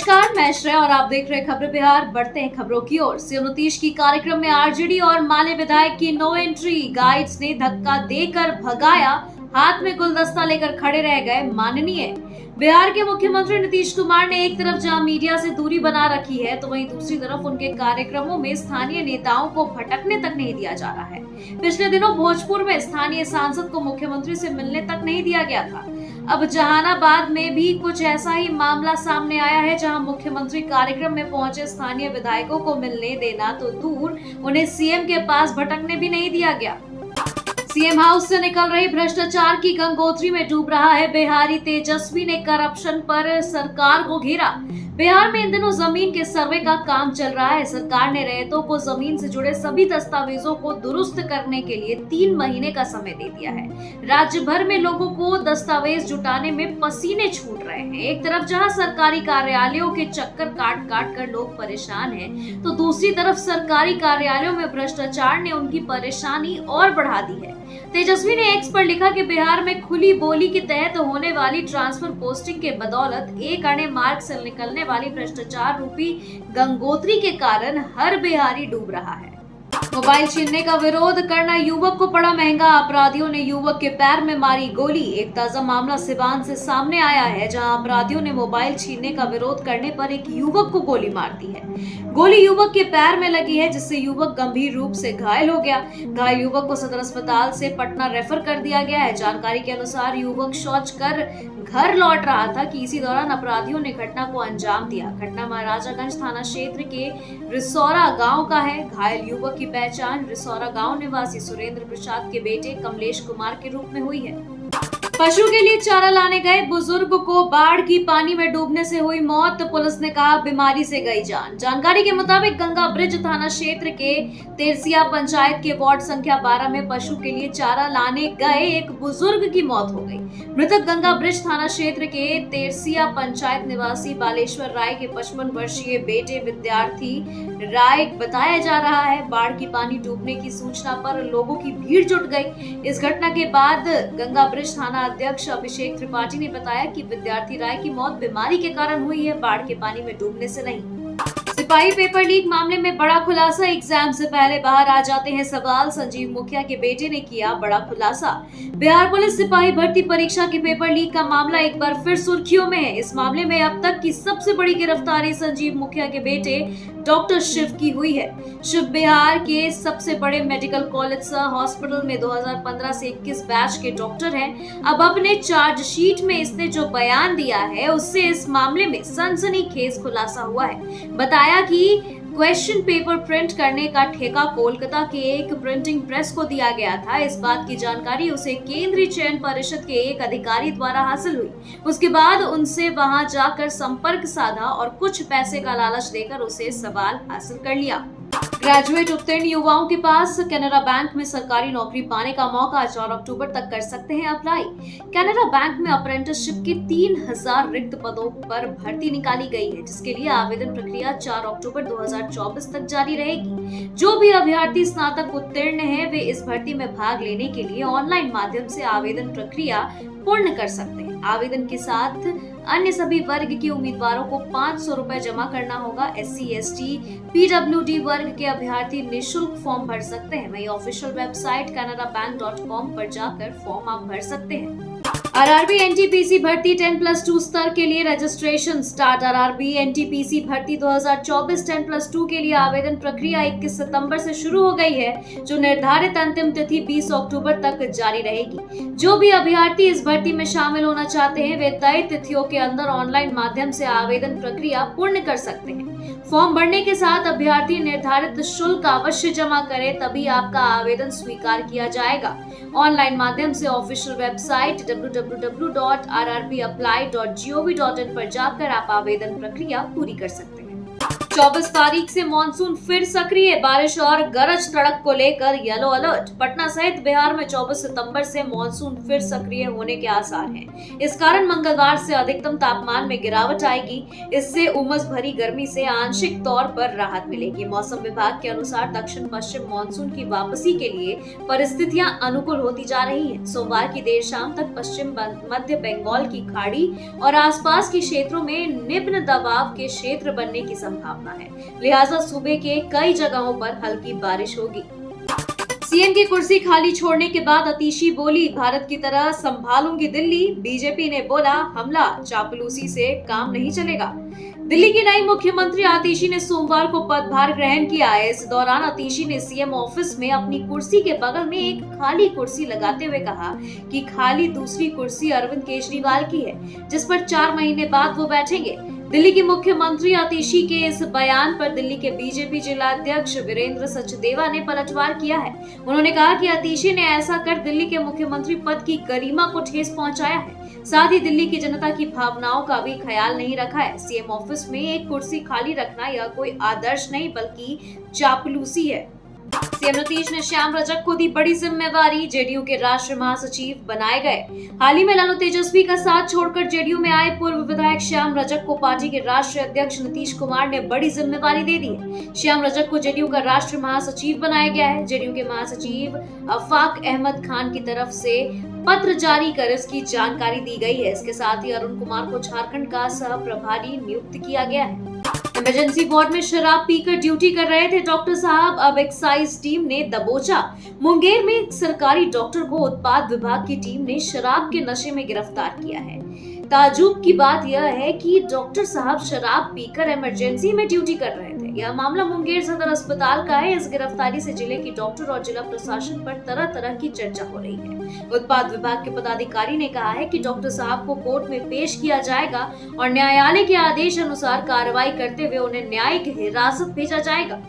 नमस्कार, मैं श्रेया और आप देख रहे हैं खबरें बिहार। बढ़ते हैं खबरों की ओर। सीएम नीतीश की कार्यक्रम में आरजेडी और माले विधायक की नो एंट्री। गाइड्स ने धक्का देकर भगाया, हाथ में गुलदस्ता लेकर खड़े रह गए माननीय। बिहार के मुख्यमंत्री नीतीश कुमार ने एक तरफ जहां मीडिया से दूरी बना रखी है, तो वहीं दूसरी तरफ उनके कार्यक्रमों में स्थानीय नेताओं को भटकने तक नहीं दिया जा रहा है। पिछले दिनों भोजपुर में स्थानीय सांसद को मुख्यमंत्री से मिलने तक नहीं दिया गया था। अब जहानाबाद में भी कुछ ऐसा ही मामला सामने आया है, जहां मुख्यमंत्री कार्यक्रम में पहुंचे स्थानीय विधायकों को मिलने देना तो दूर, उन्हें सीएम के पास भटकने भी नहीं दिया गया। सीएम हाउस से निकल रही भ्रष्टाचार की गंगोत्री में डूब रहा है बिहारी तेजस्वी ने करप्शन पर सरकार को घेरा। बिहार में इन दिनों जमीन के सर्वे का काम चल रहा है। सरकार ने रैयतों को जमीन से जुड़े सभी दस्तावेजों को दुरुस्त करने के लिए 3 महीने का समय दे दिया है। राज्य भर में लोगों को दस्तावेज जुटाने में पसीने छूट रहे हैं। एक तरफ जहां सरकारी कार्यालयों के चक्कर काट काट कर लोग परेशान हैं, तो दूसरी तरफ सरकारी कार्यालयों में भ्रष्टाचार ने उनकी परेशानी और बढ़ा दी है। तेजस्वी ने एक्स पर लिखा कि बिहार में खुली बोली के तहत होने वाली ट्रांसफर पोस्टिंग के बदौलत एक अणे मार्ग से निकलने वाली भ्रष्टाचार रूपी गंगोत्री के कारण हर बिहारी डूब रहा है। मोबाइल छीनने का विरोध करना युवक को पड़ा महंगा। अपराधियों ने युवक के पैर में मारी गोली। एक ताजा मामला सिवान से सामने आया है, जहां अपराधियों ने मोबाइल छीनने का विरोध करने पर एक युवक को गोली मार दी है। गोली युवक के पैर में लगी है, जिससे युवक गंभीर रूप से घायल हो गया। घायल युवक को सदर अस्पताल से पटना रेफर कर दिया गया है। जानकारी के अनुसार युवक शौच कर घर लौट रहा था कि इसी दौरान अपराधियों ने घटना को अंजाम दिया। घटना महाराजागंज थाना क्षेत्र के रिसौरा गांव का है। घायल युवक की पहचान रिसौरा गांव निवासी सुरेंद्र प्रसाद के बेटे कमलेश कुमार के रूप में हुई है। पशु के लिए चारा लाने गए बुजुर्ग को बाढ़ की पानी में डूबने से हुई मौत। पुलिस ने कहा बीमारी से गई जान। जानकारी के मुताबिक गंगा ब्रिज थाना क्षेत्र के तेरसिया पंचायत के वार्ड संख्या 12 में पशु के लिए चारा लाने गए एक बुजुर्ग की मौत हो गई। मृतक गंगा ब्रिज थाना क्षेत्र के तेरसिया पंचायत निवासी बालेश्वर राय के 55 वर्षीय बेटे विद्यार्थी राय बताया जा रहा है। बाढ़ की पानी डूबने की सूचना पर लोगों की भीड़ जुट गई। इस घटना के बाद गंगा ब्रिज थाना अध्यक्ष अभिषेक त्रिपाठी ने बताया कि विद्यार्थी राय की मौत बीमारी के कारण हुई है, बाढ़ के पानी में डूबने से नहीं। सिपाही पेपर लीक मामले में बड़ा खुलासा। एग्जाम से पहले बाहर आ जाते हैं सवाल। संजीव मुखिया के बेटे ने किया बड़ा खुलासा। बिहार पुलिस सिपाही भर्ती परीक्षा के पेपर लीक का मामला एक बार फिर सुर्खियों में है। इस मामले में अब तक की सबसे बड़ी गिरफ्तारी संजीव मुखिया के बेटे डॉक्टर शिव की हुई है। शिव बिहार के सबसे बड़े मेडिकल कॉलेज सह हॉस्पिटल में 2015 से 21 बैच के डॉक्टर हैं। अब अपने चार्जशीट में इसने जो बयान दिया है, उससे इस मामले में सनसनीखेज खुलासा हुआ है। बताया कि क्वेश्चन पेपर प्रिंट करने का ठेका कोलकाता के एक प्रिंटिंग प्रेस को दिया गया था। इस बात की जानकारी उसे केंद्रीय चयन परिषद के एक अधिकारी द्वारा हासिल हुई। उसके बाद उनसे वहां जाकर संपर्क साधा और कुछ पैसे का लालच देकर उसे सवाल हासिल कर लिया। ग्रेजुएट उत्तीर्ण युवाओं के पास कैनरा बैंक में सरकारी नौकरी पाने का मौका। 4 अक्टूबर तक कर सकते हैं अप्लाई। कैनरा बैंक में अप्रेंटिसशिप के 3000 रिक्त पदों पर भर्ती निकाली गई है, जिसके लिए आवेदन प्रक्रिया 4 अक्टूबर 2024 तक जारी रहेगी। जो भी अभ्यर्थी स्नातक उत्तीर्ण है, वे इस भर्ती में भाग लेने के लिए ऑनलाइन माध्यम से आवेदन प्रक्रिया पूर्ण कर सकते हैं। आवेदन के साथ अन्य सभी वर्ग के उम्मीदवारों को 500 रुपए जमा करना होगा। SC, ST, PWD वर्ग के अभ्यर्थी निःशुल्क फॉर्म भर सकते हैं। वहीं ऑफिशियल वेबसाइट canarabank.com पर जाकर फॉर्म आप भर सकते हैं। RRB NTPC भर्ती 10+2 स्तर के लिए रजिस्ट्रेशन स्टार्ट। RRB NTPC भर्ती 2024 10+2 के लिए आवेदन प्रक्रिया 21 सितंबर से शुरू हो गई है, जो निर्धारित अंतिम तिथि 20 अक्टूबर तक जारी रहेगी। जो भी अभ्यर्थी इस भर्ती में शामिल होना चाहते हैं, वे तय तिथियों के अंदर ऑनलाइन माध्यम से आवेदन प्रक्रिया पूर्ण कर सकते हैं। फॉर्म भरने के साथ अभ्यर्थी निर्धारित शुल्क अवश्य जमा करे, तभी आपका आवेदन स्वीकार किया जाएगा। ऑनलाइन माध्यम से ऑफिशियल वेबसाइट www.rrbapply.gov.in पर जाकर आप आवेदन प्रक्रिया पूरी कर सकते हैं। 24 तारीख से मानसून फिर सक्रिय, बारिश और गरज तड़क को लेकर येलो अलर्ट। पटना सहित बिहार में 24 सितंबर से मानसून फिर सक्रिय होने के आसार हैं। इस कारण मंगलवार से अधिकतम तापमान में गिरावट आएगी। इससे उमस भरी गर्मी से आंशिक तौर पर राहत मिलेगी। मौसम विभाग के अनुसार दक्षिण पश्चिम मानसून की वापसी के लिए परिस्थितियां अनुकूल होती जा रही हैं। सोमवार की देर शाम तक पश्चिम मध्य बंगाल की खाड़ी और आसपास के क्षेत्रों में निम्न दबाव के क्षेत्र बनने की संभावना है, लिहाजा सूबे के कई जगहों पर हल्की बारिश होगी। सीएम की कुर्सी खाली छोड़ने के बाद अतीशी बोली, भारत की तरह संभालूंगी दिल्ली। बीजेपी ने बोला, हमला चापलूसी से काम नहीं चलेगा। दिल्ली की नई मुख्यमंत्री आतिशी ने सोमवार को पदभार ग्रहण किया है। इस दौरान आतिशी ने सीएम ऑफिस में अपनी कुर्सी के बगल में एक खाली कुर्सी लगाते हुए कहा कि खाली दूसरी कुर्सी अरविंद केजरीवाल की है, जिस पर 4 महीने बाद वो बैठेंगे। दिल्ली की मुख्यमंत्री आतिशी के इस बयान पर दिल्ली के बीजेपी जिला अध्यक्ष वीरेंद्र सचदेवा ने पलटवार किया है। उन्होंने कहा कि आतिशी ने ऐसा कर दिल्ली के मुख्यमंत्री पद की गरिमा को ठेस पहुंचाया है, साथ ही दिल्ली की जनता की भावनाओं का भी ख्याल नहीं रखा है। सीएम ऑफिस में एक कुर्सी खाली रखना यह कोई आदर्श नहीं बल्कि चापलूसी है। सीएम नीतीश ने श्याम रजक को दी बड़ी जिम्मेवारी, जेडीयू के राष्ट्रीय महासचिव बनाए गए। हाल ही में लालू तेजस्वी का साथ छोड़कर जेडीयू में आए पूर्व विधायक श्याम रजक को पार्टी के राष्ट्रीय अध्यक्ष नीतीश कुमार ने बड़ी जिम्मेवारी दे दी है। श्याम रजक को जेडीयू का राष्ट्रीय महासचिव बनाया गया है। जेडीयू के महासचिव अफाक अहमद खान की तरफ से पत्र जारी कर इसकी जानकारी दी गई है। इसके साथ ही अरुण कुमार को झारखंड का सह प्रभारी नियुक्त किया गया है। इमरजेंसी वार्ड में शराब पीकर ड्यूटी कर रहे थे डॉक्टर साहब, अब एक्साइज टीम ने दबोचा। मुंगेर में एक सरकारी डॉक्टर को उत्पाद विभाग की टीम ने शराब के नशे में गिरफ्तार किया है। ताज्जुब की बात यह है कि डॉक्टर साहब शराब पीकर इमरजेंसी में ड्यूटी कर रहे थे। यह मामला मुंगेर सदर अस्पताल का है। इस गिरफ्तारी से जिले की डॉक्टर और जिला प्रशासन पर तरह तरह की चर्चा हो रही है। उत्पाद विभाग के पदाधिकारी ने कहा है कि डॉक्टर साहब को कोर्ट में पेश किया जाएगा और न्यायालय के आदेश अनुसार कार्रवाई करते हुए उन्हें न्यायिक हिरासत भेजा जाएगा।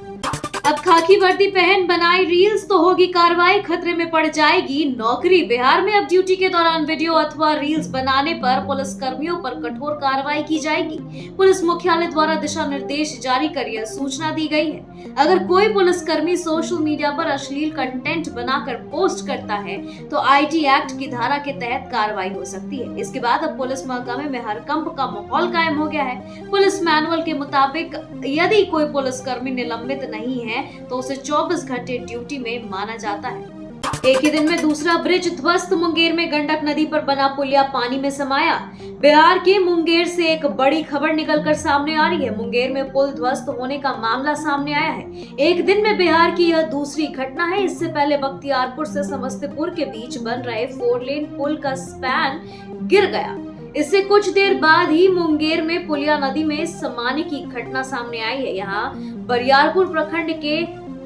अब खाकी वर्दी पहन बनाई रील्स तो होगी कार्रवाई, खतरे में पड़ जाएगी नौकरी। बिहार में अब ड्यूटी के दौरान वीडियो अथवा रील्स बनाने पर पुलिस कर्मियों पर कठोर कार्रवाई की जाएगी। पुलिस मुख्यालय द्वारा दिशा निर्देश जारी कर यह सूचना दी गई है। अगर कोई पुलिसकर्मी सोशल मीडिया पर अश्लील कंटेंट बनाकर पोस्ट करता है तो आईटी एक्ट की धारा के तहत कार्रवाई हो सकती है। इसके बाद अब पुलिस महकमे में हड़कंप का माहौल कायम हो गया है। पुलिस मैनुअल के मुताबिक यदि कोई पुलिसकर्मी निलंबित नहीं है तो उसे 24 घंटे ड्यूटी में माना जाता है। एक ही दिन में दूसरा ब्रिज ध्वस्त। मुंगेर में गंडक नदी पर बना पुलिया पानी में समाया। बिहार के मुंगेर से एक बड़ी खबर निकलकर सामने आ रही है। मुंगेर में पुल ध्वस्त होने का मामला सामने आया है। एक दिन में बिहार की यह दूसरी घटना है। इससे पहले बख्तियारपुर से समस्तीपुर के बीच बन रहे 4 लेन पुल का स्पैन गिर गया। इससे कुछ देर बाद ही मुंगेर में पुलिया नदी में समाने की घटना सामने आई है। यहाँ बरियारपुर प्रखंड के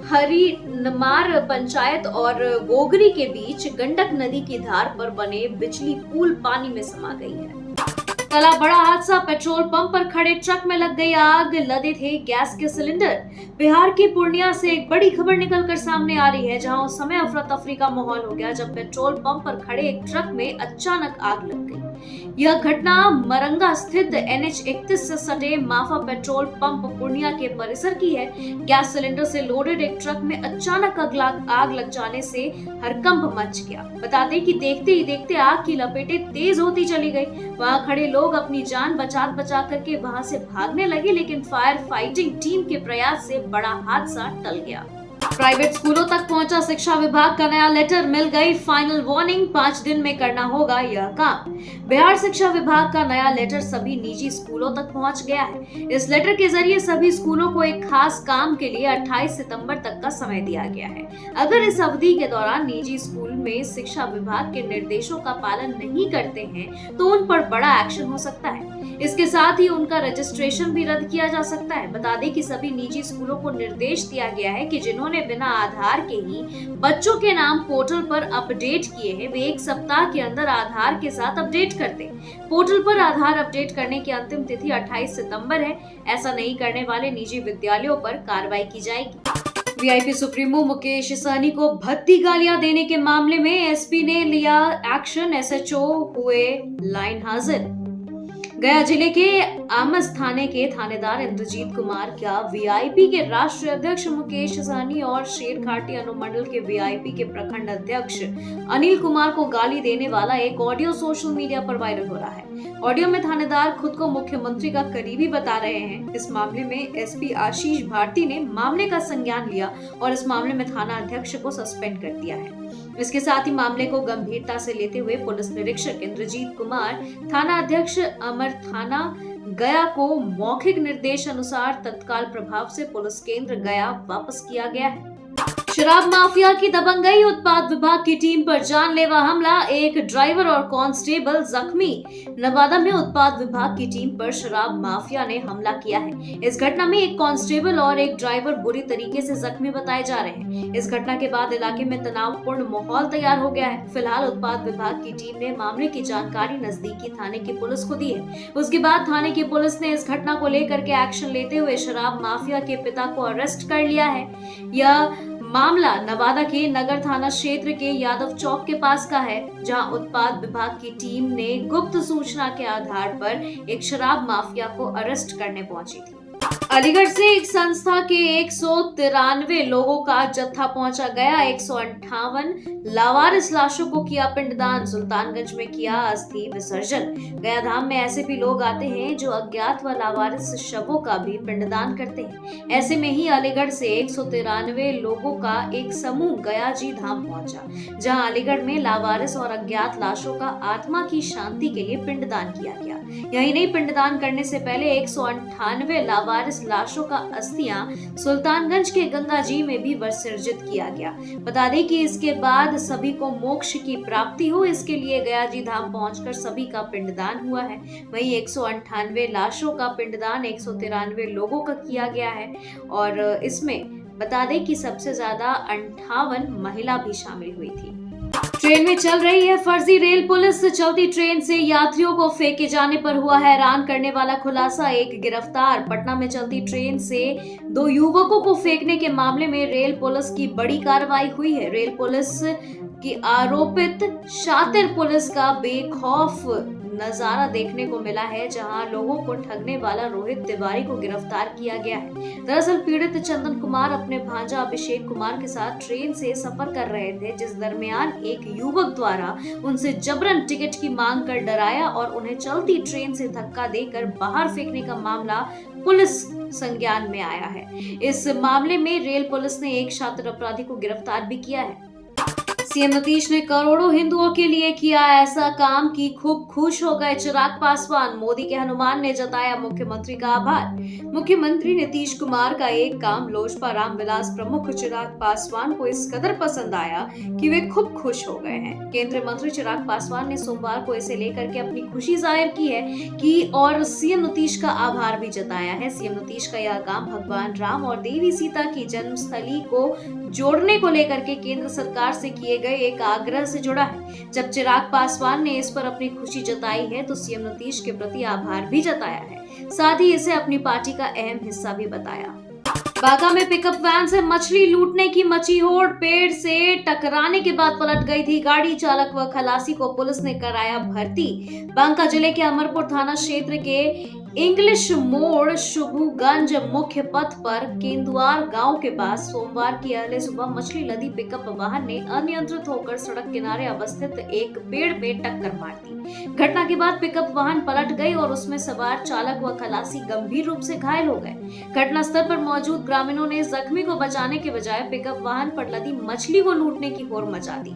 हरिनमार पंचायत और गोगरी के बीच गंडक नदी की धार पर बने बिजली पुल पानी में समा गई है। टला बड़ा हादसा, पेट्रोल पंप पर खड़े ट्रक में लग गई आग, लदे थे गैस के सिलेंडर। बिहार के पूर्णिया से एक बड़ी खबर निकलकर सामने आ रही है, जहां उस समय अफरा तफरी का माहौल हो गया जब पेट्रोल पंप पर खड़े एक ट्रक में अचानक आग लग गई। यह घटना मरंगा स्थित NH-31 से सटे माफा पेट्रोल पंप पूर्णिया के परिसर की है। गैस सिलेंडर से लोडेड एक ट्रक में अचानक आग लग जाने से हड़कंप मच गया। बता दें कि देखते ही देखते आग की लपेटें तेज होती चली गई। वहां खड़े लोग अपनी जान बचा करके वहां से भागने लगे, लेकिन फायर फाइटिंग टीम के प्रयास से बड़ा हादसा टल गया। प्राइवेट स्कूलों तक पहुंचा शिक्षा विभाग का नया लेटर, मिल गई फाइनल वार्निंग, 5 दिन में करना होगा यह काम। बिहार शिक्षा विभाग का नया लेटर सभी निजी स्कूलों तक पहुंच गया है। इस लेटर के जरिए सभी स्कूलों को एक खास काम के लिए 28 सितंबर तक का समय दिया गया है। अगर इस अवधि के दौरान निजी स्कूल में शिक्षा विभाग के निर्देशों का पालन नहीं करते हैं तो उन पर बड़ा एक्शन हो सकता है। इसके साथ ही उनका रजिस्ट्रेशन भी रद्द किया जा सकता है। बता दें कि सभी निजी स्कूलों को निर्देश दिया गया है कि जिन्होंने बिना आधार के ही बच्चों के नाम पोर्टल पर अपडेट किए हैं, वे 1 सप्ताह के अंदर आधार के साथ अपडेट कर दें। पोर्टल पर आधार अपडेट करने की अंतिम तिथि 28 सितंबर है। ऐसा नहीं करने वाले निजी विद्यालयों पर कार्रवाई की जाएगी। वीआईपी सुप्रीमो मुकेश सहनी को भद्दी गालियां देने के मामले में एसपी ने लिया एक्शन, एसएचओ हुए लाइन हाजिर। गया जिले के आमस थाने के थानेदार इंद्रजीत कुमार का वीआईपी के राष्ट्रीय अध्यक्ष मुकेश सहनी और शेरघाटी अनुमंडल के वीआईपी के प्रखंड अध्यक्ष अनिल कुमार को गाली देने वाला एक ऑडियो सोशल मीडिया पर वायरल हो रहा है। ऑडियो में थानेदार खुद को मुख्यमंत्री का करीबी बता रहे हैं। इस मामले में एसपी आशीष भारती ने मामले का संज्ञान लिया और इस मामले में थाना अध्यक्ष को सस्पेंड कर दिया है। इसके साथ ही मामले को गंभीरता से लेते हुए पुलिस निरीक्षक इंद्रजीत कुमार, थाना अध्यक्ष अमर थाना गया को मौखिक निर्देश अनुसार तत्काल प्रभाव से पुलिस केंद्र गया वापस किया गया है। शराब माफिया की दबंगई, उत्पाद विभाग की टीम पर जानलेवा हमला, एक ड्राइवर और कांस्टेबल जख्मी। नवादा में उत्पाद विभाग की टीम पर शराब माफिया ने हमला किया है। इस घटना में एक कांस्टेबल और एक ड्राइवर बुरी तरीके से जख्मी बताए जा रहे हैं। इस घटना के बाद इलाके में तनावपूर्ण माहौल तैयार हो गया है। फिलहाल उत्पाद विभाग की टीम ने मामले की जानकारी नजदीकी थाने की पुलिस को दी है। उसके बाद थाने की पुलिस ने इस घटना को लेकर के एक्शन लेते हुए शराब माफिया के पिता को अरेस्ट कर लिया है। यह मामला नवादा के नगर थाना क्षेत्र के यादव चौक के पास का है, जहां उत्पाद विभाग की टीम ने गुप्त सूचना के आधार पर एक शराब माफिया को अरेस्ट करने पहुंची थी। अलीगढ़ से एक संस्था के 193 लोगों का जत्था पहुंचा गया। 158 लावारिस लाशों को किया पिंडदान। सुल्तानगंज में किया अस्थि विसर्जन। गया धाम में ऐसे भी लोग आते हैं जो अज्ञात व लावारिस शवों का भी पिंडदान करते हैं। ऐसे में ही अलीगढ़ से 193 लोगों का एक समूह गया जी धाम पहुंचा, जहां अलीगढ़ में लावारिस और अज्ञात लाशों का आत्मा की शांति के लिए पिंडदान किया गया। यही नहीं, पिंडदान करने से पहले 198 लावारिस लाशों का अस्थियां सुल्तानगंज के गंगा जी में भी विसर्जित किया गया। बता दें कि इसके बाद सभी को मोक्ष की प्राप्ति हो, इसके लिए गया जी धाम पहुंचकर सभी का पिंडदान हुआ है। वहीं 198 लाशों का पिंडदान 193 लोगों का किया गया है और इसमें बता दें कि सबसे ज्यादा 58 महिला भी शामिल हुई थी। ट्रेन में चल रही है फर्जी रेल पुलिस। चलती ट्रेन से यात्रियों को फेंके जाने पर हुआ हैरान करने वाला खुलासा। एक गिरफ्तार। पटना में चलती ट्रेन से 2 युवकों को फेंकने के मामले में रेल पुलिस की बड़ी कार्रवाई हुई है। रेल पुलिस की आरोपित शातिर पुलिस का बेखौफ नजारा देखने को मिला है, जहां लोगों को ठगने वाला रोहित तिवारी को गिरफ्तार किया गया है। दरअसल पीड़ित चंदन कुमार अपने भांजा अभिषेक कुमार के साथ ट्रेन से सफर कर रहे थे, जिस दरमियान एक युवक द्वारा उनसे जबरन टिकट की मांग कर डराया और उन्हें चलती ट्रेन से धक्का देकर बाहर फेंकने का मामला पुलिस संज्ञान में आया है। इस मामले में रेल पुलिस ने एक शातिर अपराधी को गिरफ्तार भी किया है। सीएम नीतीश ने करोड़ों हिंदुओं के लिए किया ऐसा काम कि खूब खुश हो गए चिराग पासवान। मोदी के हनुमान ने जताया मुख्यमंत्री का आभार। मुख्यमंत्री नीतीश कुमार का एक काम लोजपा रामविलास प्रमुख चिराग पासवान को इस कदर पसंद आया कि वे खूब खुश हो गए हैं। केंद्रीय मंत्री चिराग पासवान ने सोमवार को इसे लेकर के अपनी खुशी जाहिर की है कि और सीएम नीतीश का आभार भी जताया है। सीएम नीतीश का यह काम भगवान राम और देवी सीता की जन्मस्थली को जोड़ने को लेकर के केंद्र सरकार से किए गए एक आग्रह से जुड़ा है। जब चिराग पासवान ने इस पर अपनी खुशी जताई है तो सीएम नीतीश के प्रति आभार भी जताया है, साथ ही इसे अपनी पार्टी का अहम हिस्सा भी बताया। बांका में पिकअप वैन से मछली लूटने की मची होड़। पेड़ से टकराने के बाद पलट गई थी गाड़ी। चालक व खलासी को पुलिस ने कराया भर्ती। बांका जिले के अमरपुर थाना क्षेत्र के इंग्लिश मोड़ शुभगंज मुख्य पथ पर केंदुआर गांव के पास सोमवार की अर्ली सुबह मछली लदी पिकअप वाहन ने अनियंत्रित होकर सड़क किनारे अवस्थित एक पेड़ में टक्कर मार दी। घटना के बाद पिकअप वाहन पलट गई और उसमें सवार चालक व खलासी गंभीर रूप से घायल हो गए। घटनास्थल पर मौजूद ग्रामीणों ने जख्मी को बचाने के बजाय पिकअप वाहन पर लदी मछली को लूटने की होड़ मचा दी।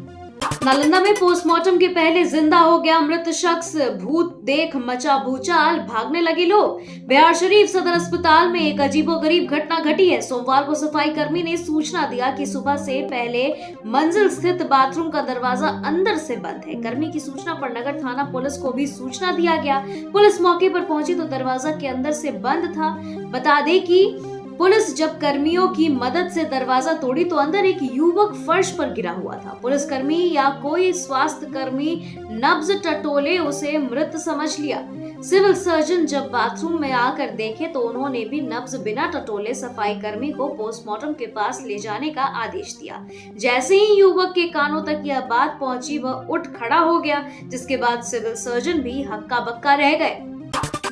नालंदा में पोस्टमार्टम के पहले जिंदा हो गया मृत शख्स। भूत देख मचा भूचाल, भागने लगे लोग। बिहार शरीफ सदर अस्पताल में एक अजीबोगरीब घटना घटी है। सोमवार को सफाई कर्मी ने सूचना दिया कि सुबह से पहले मंजिल स्थित बाथरूम का दरवाजा अंदर से बंद है। कर्मी की सूचना पर नगर थाना पुलिस को भी सूचना दिया गया। पुलिस मौके पर पहुंची तो दरवाजा के अंदर से बंद था। बता दें कि पुलिस जब कर्मियों की मदद से दरवाजा तोड़ी तो अंदर एक युवक फर्श पर गिरा हुआ था। पुलिसकर्मी या कोई स्वास्थ्य कर्मी नब्ज टटोले उसे मृत समझ लिया। सिविल सर्जन जब बाथरूम में आकर देखे तो उन्होंने भी नब्ज बिना टटोले सफाई कर्मी को पोस्टमार्टम के पास ले जाने का आदेश दिया। जैसे ही युवक के कानों तक यह बात पहुंची वह उठ खड़ा हो गया, जिसके बाद सिविल सर्जन भी हक्का बक्का रह गए।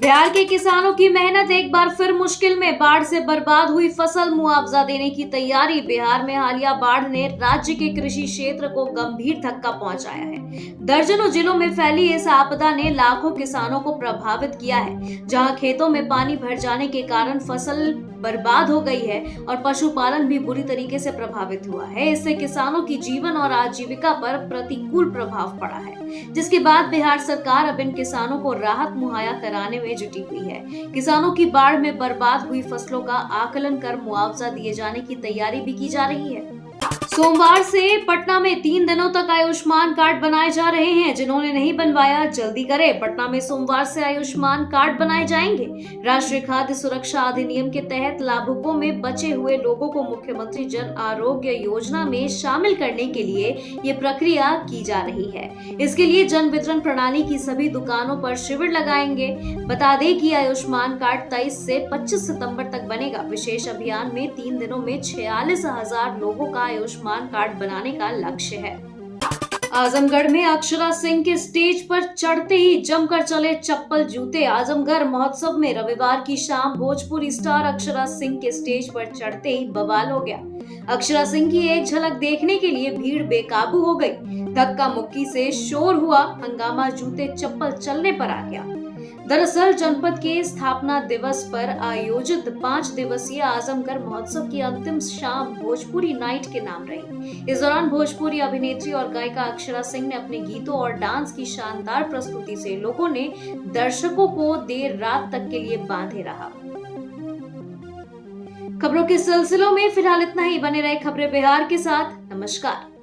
बिहार के किसानों की मेहनत एक बार फिर मुश्किल में, बाढ़ से बर्बाद हुई फसल मुआवजा देने की तैयारी। बिहार में हालिया बाढ़ ने राज्य के कृषि क्षेत्र को गंभीर धक्का पहुंचाया है। दर्जनों जिलों में फैली इस आपदा ने लाखों किसानों को प्रभावित किया है, जहां खेतों में पानी भर जाने के कारण फसल बर्बाद हो गई है और पशुपालन भी बुरी तरीके से प्रभावित हुआ है। इससे किसानों की जीवन और आजीविका पर प्रतिकूल प्रभाव पड़ा है, जिसके बाद बिहार सरकार अब इन किसानों को राहत मुहैया कराने में जुटी हुई है। किसानों की बाढ़ में बर्बाद हुई फसलों का आकलन कर मुआवजा दिए जाने की तैयारी भी की जा रही है। सोमवार से पटना में 3 दिनों तक आयुष्मान कार्ड बनाए जा रहे हैं। जिन्होंने नहीं बनवाया जल्दी करें। पटना में सोमवार से आयुष्मान कार्ड बनाए जाएंगे। राष्ट्रीय खाद्य सुरक्षा अधिनियम के तहत लाभुकों में बचे हुए लोगों को मुख्यमंत्री जन आरोग्य योजना में शामिल करने के लिए ये प्रक्रिया की जा रही है। इसके लिए जन वितरण प्रणाली की सभी दुकानों पर शिविर लगाएंगे। बता दें कि आयुष्मान कार्ड 23 से 25 सितंबर तक बनेगा। विशेष अभियान में 3 दिनों में 46,000 लोगों का आयुष्मान कार्ड बनाने का लक्ष्य है। आजमगढ़ में अक्षरा सिंह के स्टेज पर चढ़ते ही जमकर चले चप्पल जूते। आजमगढ़ महोत्सव में रविवार की शाम भोजपुरी स्टार अक्षरा सिंह के स्टेज पर चढ़ते ही बवाल हो गया। अक्षरा सिंह की एक झलक देखने के लिए भीड़ बेकाबू हो गई। धक्का मुक्की से शोर हुआ, हंगामा, जूते चप्पल चलने पर आ गया। दरअसल जनपद के स्थापना दिवस पर आयोजित 5 दिवसीय आजमगढ़ महोत्सव की अंतिम शाम भोजपुरी नाइट के नाम रही। इस दौरान भोजपुरी अभिनेत्री और गायिका अक्षरा सिंह ने अपने गीतों और डांस की शानदार प्रस्तुति से लोगों ने दर्शकों को देर रात तक के लिए बांधे रहा। खबरों के सिलसिलों में फिलहाल इतना ही। बने रहे खबरें बिहार के साथ। नमस्कार।